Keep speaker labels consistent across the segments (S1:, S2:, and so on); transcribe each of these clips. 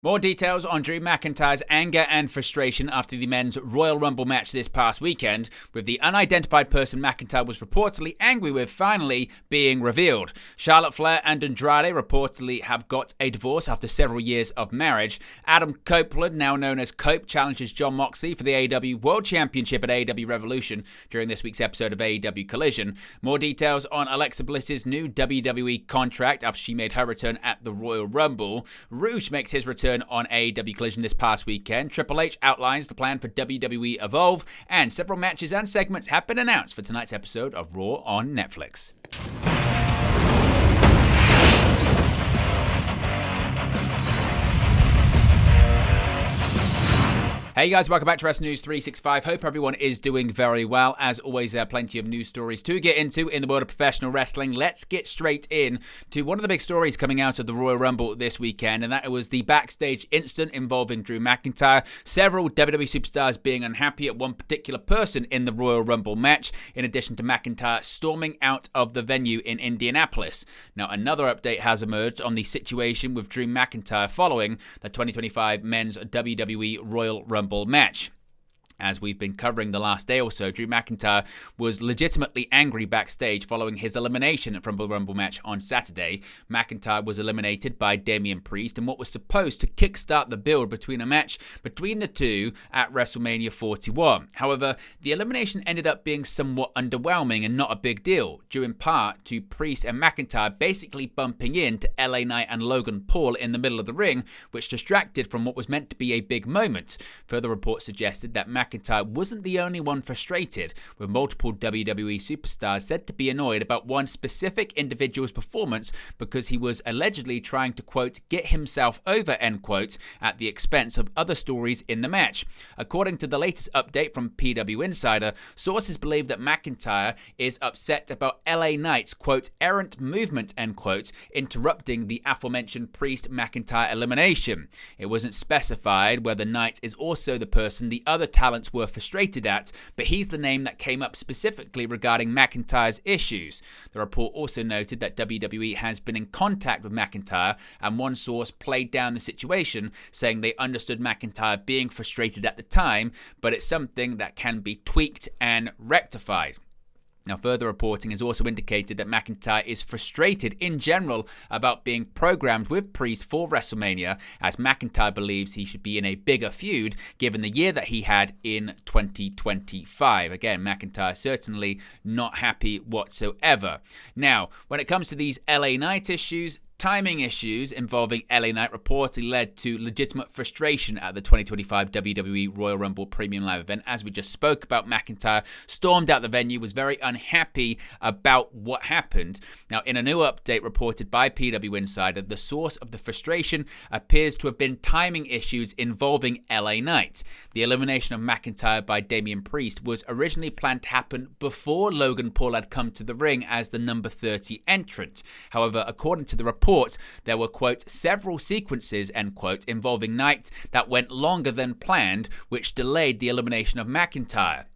S1: More details on Drew McIntyre's anger and frustration after the men's Royal Rumble match this past weekend, with the unidentified person McIntyre was reportedly angry with finally being revealed. Charlotte Flair and Andrade reportedly have got a divorce after several years of marriage. Adam Copeland, now known as Cope, challenges Jon Moxley for the AEW World Championship at AEW Revolution during this week's episode of AEW Collision. More details on Alexa Bliss's new WWE contract after she made her return at the Royal Rumble. Rouge makes his return on AEW Collision this past weekend. Triple H outlines the plan for WWE Evolve, and several matches and segments have been announced for tonight's episode of Raw on Netflix. Hey guys, welcome back to Wrestling News 365. Hope everyone is doing very well. As always, there are plenty of news stories to get into in the world of professional wrestling. Let's get straight in to one of the big stories coming out of the Royal Rumble this weekend, and that was the backstage incident involving Drew McIntyre. Several WWE superstars being unhappy at one particular person in the Royal Rumble match, in addition to McIntyre storming out of the venue in Indianapolis. Now, another update has emerged on the situation with Drew McIntyre following the 2025 Men's WWE Royal Rumble match. As we've been covering the last day or so, Drew McIntyre was legitimately angry backstage following his elimination from the Rumble match on Saturday. McIntyre was eliminated by Damian Priest in what was supposed to kickstart the build between a match between the two at WrestleMania 41. However, the elimination ended up being somewhat underwhelming and not a big deal, due in part to Priest and McIntyre basically bumping into LA Knight and Logan Paul in the middle of the ring, which distracted from what was meant to be a big moment. Further reports suggested that McIntyre wasn't the only one frustrated, with multiple WWE superstars said to be annoyed about one specific individual's performance because he was allegedly trying to, quote, get himself over, end quote, at the expense of other stories in the match. According to the latest update from PW Insider, sources believe that McIntyre is upset about LA Knight's, quote, errant movement, end quote, interrupting the aforementioned Priest-McIntyre elimination. It wasn't specified whether Knight is also the person the other talent were frustrated at, but he's the name that came up specifically regarding McIntyre's issues. The report also noted that WWE has been in contact with McIntyre, and one source played down the situation, saying they understood McIntyre being frustrated at the time, but it's something that can be tweaked and rectified. Now, further reporting has also indicated that McIntyre is frustrated in general about being programmed with Priest for WrestleMania, as McIntyre believes he should be in a bigger feud given the year that he had in 2025. Again, McIntyre certainly not happy whatsoever. Now, when it comes to these LA Knight issues, timing issues involving LA Knight reportedly led to legitimate frustration at the 2025 WWE Royal Rumble Premium Live event. As we just spoke about, McIntyre stormed out the venue, was very unhappy about what happened. Now, in a new update reported by PW Insider, the source of the frustration appears to have been timing issues involving LA Knight. The elimination of McIntyre by Damian Priest was originally planned to happen before Logan Paul had come to the ring as the number 30 entrant. However, according to the report, there were, quote, several sequences, end quote, involving Knight that went longer than planned, which delayed the elimination of McIntyre.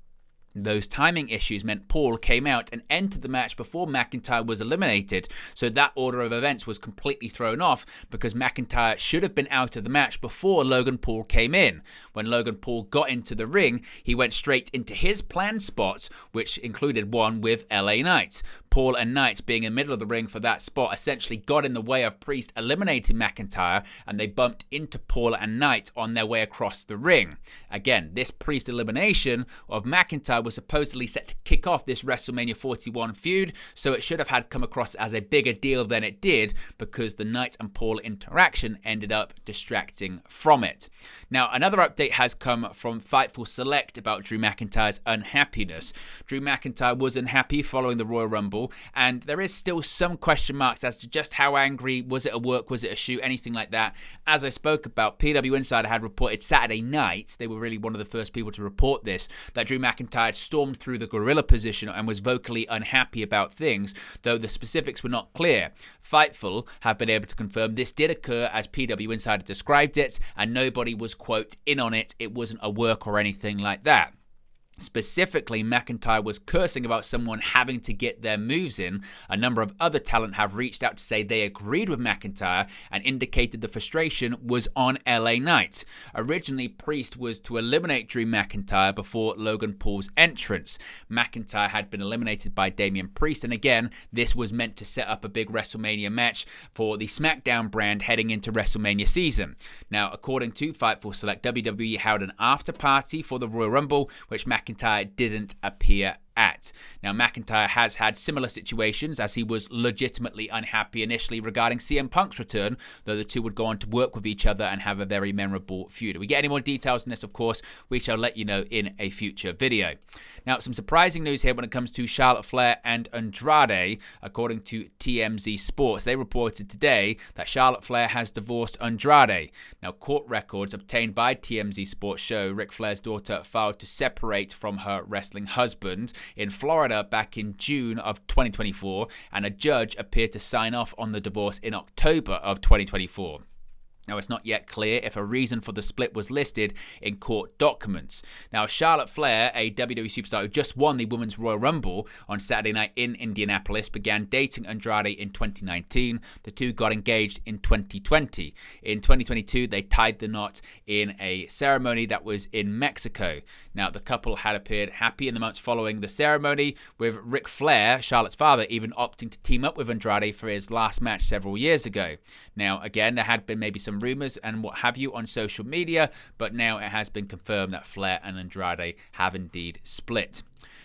S1: Those timing issues meant Paul came out and entered the match before McIntyre was eliminated, so that order of events was completely thrown off because McIntyre should have been out of the match before Logan Paul came in. When Logan Paul got into the ring, he went straight into his planned spots, which included one with LA Knight. Paul and Knight being in the middle of the ring for that spot essentially got in the way of Priest eliminating McIntyre, and they bumped into Paul and Knight on their way across the ring. Again, this Priest elimination of McIntyre was supposedly set to kick off this WrestleMania 41 feud, so it should have had come across as a bigger deal than it did because the Knight and Paul interaction ended up distracting from it. Now, another update has come from Fightful Select about Drew McIntyre's unhappiness. Drew McIntyre was unhappy following the Royal Rumble, and there is still some question marks as to just how angry. Was it a work? Was it a shoot? Anything like that. As I spoke about, PW Insider had reported Saturday night, they were really one of the first people to report this, that Drew McIntyre had stormed through the gorilla position and was vocally unhappy about things, though the specifics were not clear. Fightful have been able to confirm this did occur as PW Insider described it, and nobody was, quote, in on it. It wasn't a work or anything like that. Specifically, McIntyre was cursing about someone having to get their moves in. A number of other talent have reached out to say they agreed with McIntyre and indicated the frustration was on LA Knight. Originally, Priest was to eliminate Drew McIntyre before Logan Paul's entrance. McIntyre had been eliminated by Damian Priest, and again, this was meant to set up a big WrestleMania match for the SmackDown brand heading into WrestleMania season. Now, according to Fightful Select, WWE held an after party for the Royal Rumble, which McIntyre didn't appear at. Now, McIntyre has had similar situations as he was legitimately unhappy initially regarding CM Punk's return, though the two would go on to work with each other and have a very memorable feud. If we get any more details on this, of course, we shall let you know in a future video. Now, some surprising news here when it comes to Charlotte Flair and Andrade. According to TMZ Sports, they reported today that Charlotte Flair has divorced Andrade. Now, court records obtained by TMZ Sports show Ric Flair's daughter filed to separate from her wrestling husband in Florida back in June of 2024, and a judge appeared to sign off on the divorce in October of 2024. Now, it's not yet clear if a reason for the split was listed in court documents. Now, Charlotte Flair, a WWE superstar who just won the Women's Royal Rumble on Saturday night in Indianapolis, began dating Andrade in 2019. The two got engaged in 2020. In 2022, they tied the knot in a ceremony that was in Mexico. Now, the couple had appeared happy in the months following the ceremony, with Ric Flair, Charlotte's father, even opting to team up with Andrade for his last match several years ago. Now, again, there had been maybe some rumors and what have you on social media, but now it has been confirmed that Flair and Andrade have indeed split.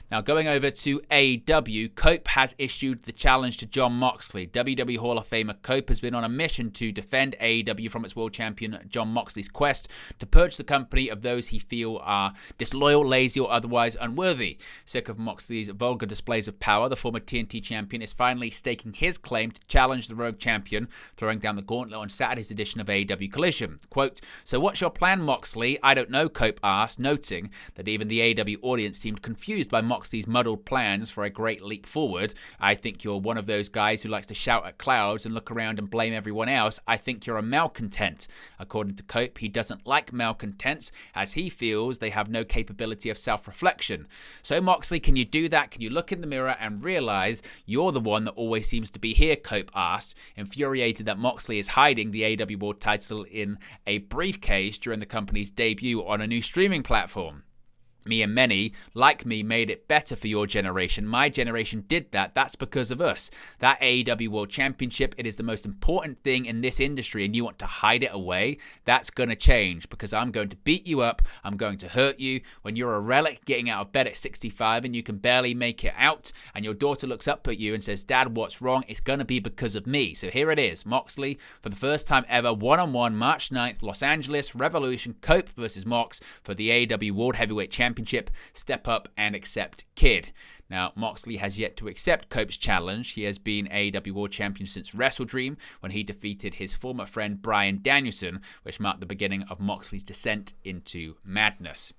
S1: Now, going over to AEW, Cope has issued the challenge to Jon Moxley. WWE Hall of Famer Cope has been on a mission to defend AEW from its world champion Jon Moxley's quest to purge the company of those he feels are disloyal, lazy, or otherwise unworthy. Sick of Moxley's vulgar displays of power, the former TNT champion is finally staking his claim to challenge the Rogue champion, throwing down the gauntlet on Saturday's edition of AEW Collision. Quote, "So what's your plan, Moxley? I don't know," Cope asked, noting that even the AEW audience seemed confused by Moxley's muddled plans for a great leap forward. "I think you're one of those guys who likes to shout at clouds and look around and blame everyone else. I think you're a malcontent." According to Cope, he doesn't like malcontents as he feels they have no capability of self-reflection. "So Moxley, can you do that? Can you look in the mirror and realize you're the one that always seems to be here?" Cope asked, infuriated that Moxley is hiding the AEW World title in a briefcase during the company's debut on a new streaming platform. "Me and many, like me, made it better for your generation. My generation did that. That's because of us. That AEW World Championship, it is the most important thing in this industry, and you want to hide it away? That's going to change because I'm going to beat you up. I'm going to hurt you. When you're a relic getting out of bed at 65 and you can barely make it out, and your daughter looks up at you and says, 'Dad, what's wrong?' It's going to be because of me." So here it is. Moxley, for the first time ever, one-on-one, March 9th, Los Angeles, Revolution, Cope versus Mox for the AEW World Heavyweight Championship. Step up and accept, kid. Now, Moxley has yet to accept Cope's challenge. He has been AEW World Champion since WrestleDream, when he defeated his former friend Bryan Danielson, which marked the beginning of Moxley's descent into madness.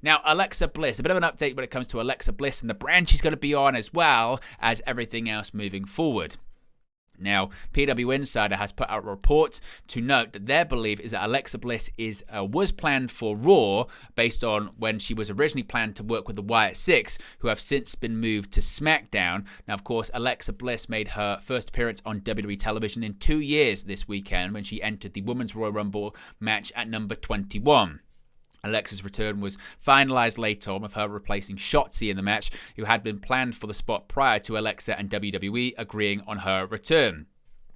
S1: Now, Alexa Bliss, a bit of an update when it comes to Alexa Bliss and the brand she's going to be on, as well as everything else moving forward. Now, PW Insider has put out a report to note that their belief is that Alexa Bliss was planned for Raw based on when she was originally planned to work with the Wyatt Six, who have since been moved to SmackDown. Now, of course, Alexa Bliss made her first appearance on WWE television in 2 years this weekend when she entered the Women's Royal Rumble match at number 21. Alexa's return was finalized later on with her replacing Shotzi in the match, who had been planned for the spot prior to Alexa and WWE agreeing on her return.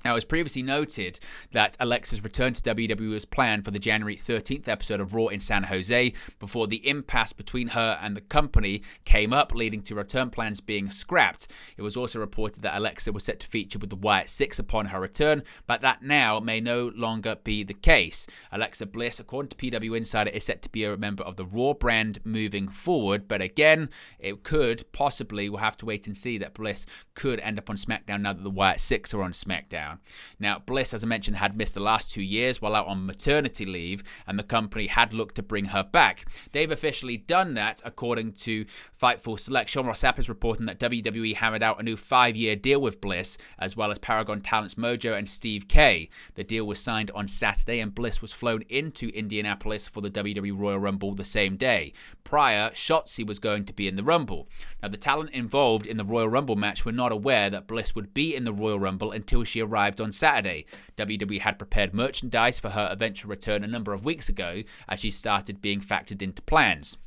S1: Now, it was previously noted that Alexa's return to WWE was planned for the January 13th episode of Raw in San Jose before the impasse between her and the company came up, leading to return plans being scrapped. It was also reported that Alexa was set to feature with the Wyatt Six upon her return, but that now may no longer be the case. Alexa Bliss, according to PW Insider, is set to be a member of the Raw brand moving forward, but again, it could possibly, we'll have to wait and see, that Bliss could end up on SmackDown now that the Wyatt Six are on SmackDown. SmackDown. Now, Bliss, as I mentioned, had missed the last 2 years while out on maternity leave, and the company had looked to bring her back. They've officially done that, according to Fightful Select. Sean Ross Sapp is reporting that WWE hammered out a new 5-year deal with Bliss, as well as Paragon Talents Mojo and Steve K. The deal was signed on Saturday, and Bliss was flown into Indianapolis for the WWE Royal Rumble the same day. Prior, Shotzi was going to be in the Rumble. Now, the talent involved in the Royal Rumble match were not aware that Bliss would be in the Royal Rumble until she arrived on Saturday. WWE had prepared merchandise for her eventual return a number of weeks ago as she started being factored into plans.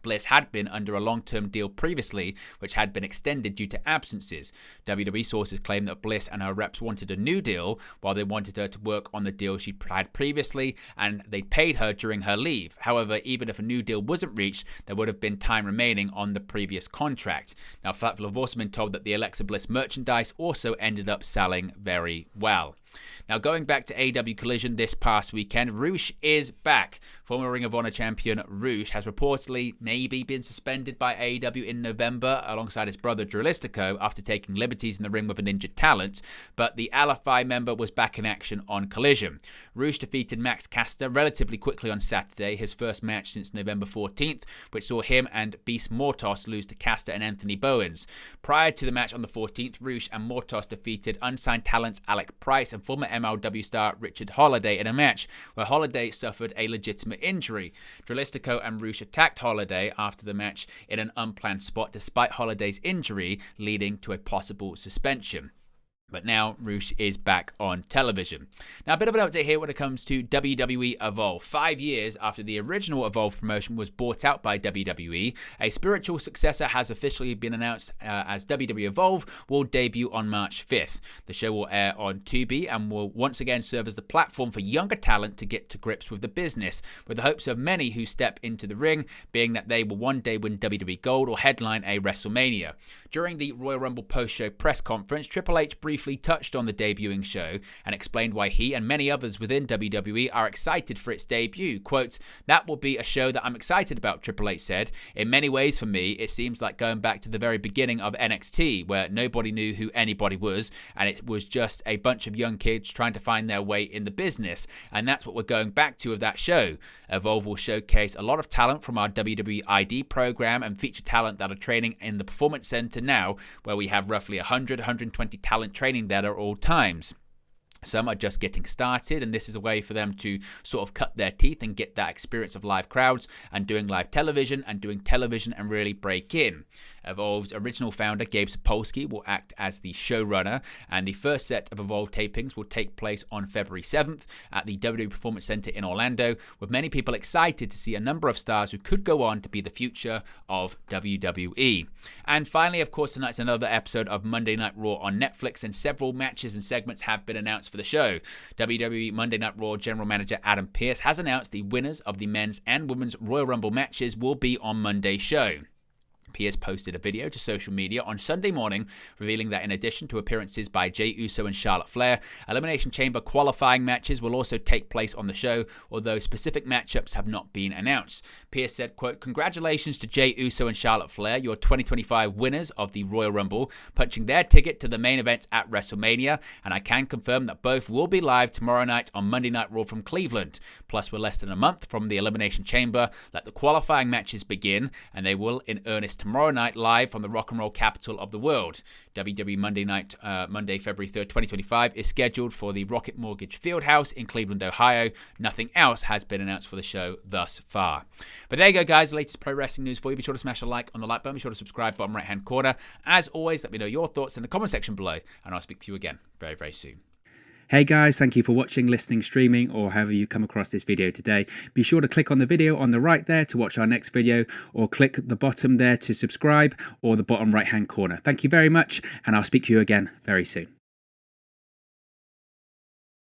S1: Bliss had been under a long-term deal previously, which had been extended due to absences. WWE sources claim that Bliss and her reps wanted a new deal, while they wanted her to work on the deal she had previously, and they paid her during her leave. However, even if a new deal wasn't reached, there would have been time remaining on the previous contract. Now, Fightful have also been told that the Alexa Bliss merchandise also ended up selling very well. Now, going back to AEW Collision this past weekend, Rush is back. Former Ring of Honor champion Rush has reportedly maybe been suspended by AEW in November alongside his brother Dralistico after taking liberties in the ring with an injured talent, but the LFI member was back in action on Collision. Rush defeated Max Caster relatively quickly on Saturday, his first match since November 14th, which saw him and Beast Mortos lose to Caster and Anthony Bowens. Prior to the match on the 14th, Rush and Mortos defeated unsigned talents Alec Price and former MLW star Richard Holiday in a match where Holiday suffered a legitimate injury. Dralistico and Rush attacked Holiday after the match in an unplanned spot despite Holiday's injury, leading to a possible suspension. But now Rush is back on television. Now, a bit of an update here when it comes to WWE Evolve. 5 years after the original Evolve promotion was bought out by WWE, a spiritual successor has officially been announced as WWE Evolve will debut on March 5th. The show will air on Tubi and will once again serve as the platform for younger talent to get to grips with the business, with the hopes of many who step into the ring being that they will one day win WWE Gold or headline a WrestleMania. During the Royal Rumble post-show press conference, Triple H briefly touched on the debuting show and explained why he and many others within WWE are excited for its debut. Quote, "That will be a show that I'm excited about," Triple H said. "In many ways for me, it seems like going back to the very beginning of NXT, where nobody knew who anybody was, and it was just a bunch of young kids trying to find their way in the business. And that's what we're going back to with that show. Evolve will showcase a lot of talent from our WWE ID program and feature talent that are training in the Performance Center now, where we have roughly 120 talent training there at all times. Some are just getting started, and this is a way for them to sort of cut their teeth and get that experience of live crowds and doing live television and doing television and really break in." Evolve's original founder, Gabe Sapolsky, will act as the showrunner, and the first set of Evolve tapings will take place on February 7th at the WWE Performance Center in Orlando, with many people excited to see a number of stars who could go on to be the future of WWE. And finally, of course, tonight's another episode of Monday Night Raw on Netflix, and several matches and segments have been announced for the show. WWE Monday Night Raw General Manager Adam Pearce has announced the winners of the men's and women's Royal Rumble matches will be on Monday's show. Pearce posted a video to social media on Sunday morning revealing that in addition to appearances by Jey Uso and Charlotte Flair, Elimination Chamber qualifying matches will also take place on the show, although specific matchups have not been announced. Pearce said, quote, "Congratulations to Jey Uso and Charlotte Flair, your 2025 winners of the Royal Rumble, punching their ticket to the main event at WrestleMania, and I can confirm that both will be live tomorrow night on Monday Night Raw from Cleveland. Plus, we're less than a month from the Elimination Chamber. Let the qualifying matches begin, and they will in earnest tomorrow night live from the rock and roll capital of the world. WWE Monday Night, Monday, February 3rd, 2025 is scheduled for the Rocket Mortgage Fieldhouse in Cleveland, Ohio. Nothing else has been announced for the show thus far." But there you go, guys. The latest pro wrestling news for you. Be sure to smash a like on the like button. Be sure to subscribe, bottom right-hand corner. As always, let me know your thoughts in the comment section below, and I'll speak to you again very, very soon.
S2: Hey guys, thank you for watching, listening, streaming, or however you come across this video today. Be sure to click on the video on the right there to watch our next video, or click the bottom there to subscribe, or the bottom right hand corner. Thank you very much, and I'll speak to you again very soon.